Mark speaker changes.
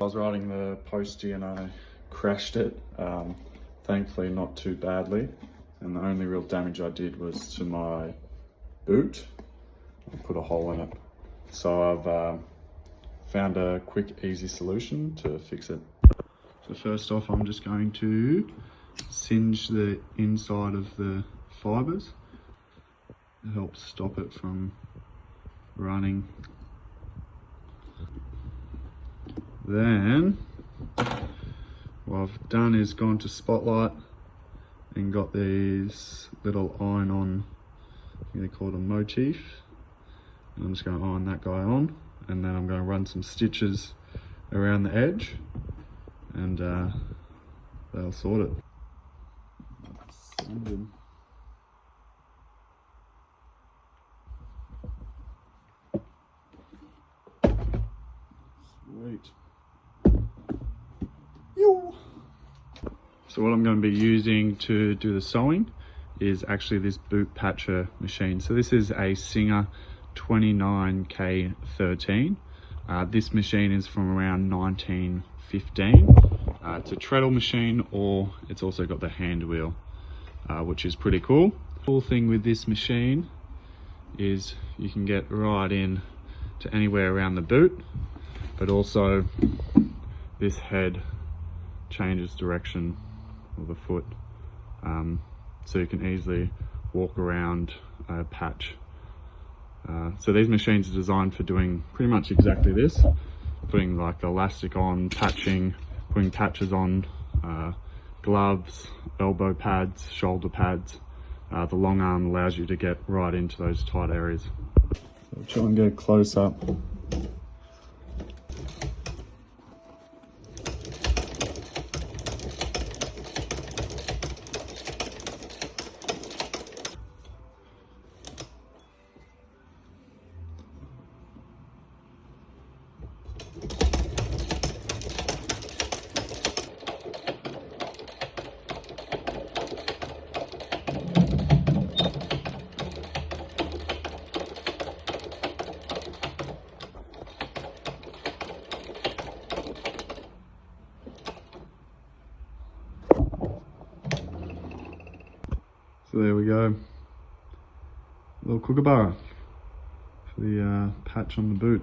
Speaker 1: I was riding the postie and I crashed it. Thankfully not too badly, and the only real damage I did was to my boot. I put a hole in it. So I've found a quick, easy solution to fix it. So first off, I'm just going to singe the inside of the fibres. It helps stop it from running. Then what I've done is gone to Spotlight and got these little iron-on, I think they call it a motif. And I'm just going to iron that guy on, and then I'm going to run some stitches around the edge, and they'll sort it. Sweet. So what I'm going to be using to do the sewing is actually this boot patcher machine. So this is a Singer 29K13. This machine is from around 1915. It's a treadle machine, or it's also got the hand wheel, which is pretty cool. The cool thing with this machine is you can get right in to anywhere around the boot, but also this head changes direction of the foot, so you can easily walk around a patch. So these machines are designed for doing pretty much exactly this, putting like the elastic on, patching, putting patches on, gloves, elbow pads, shoulder pads. The long arm allows you to get right into those tight areas. So try and get close up. So there we go, a little kookaburra for the patch on the boot.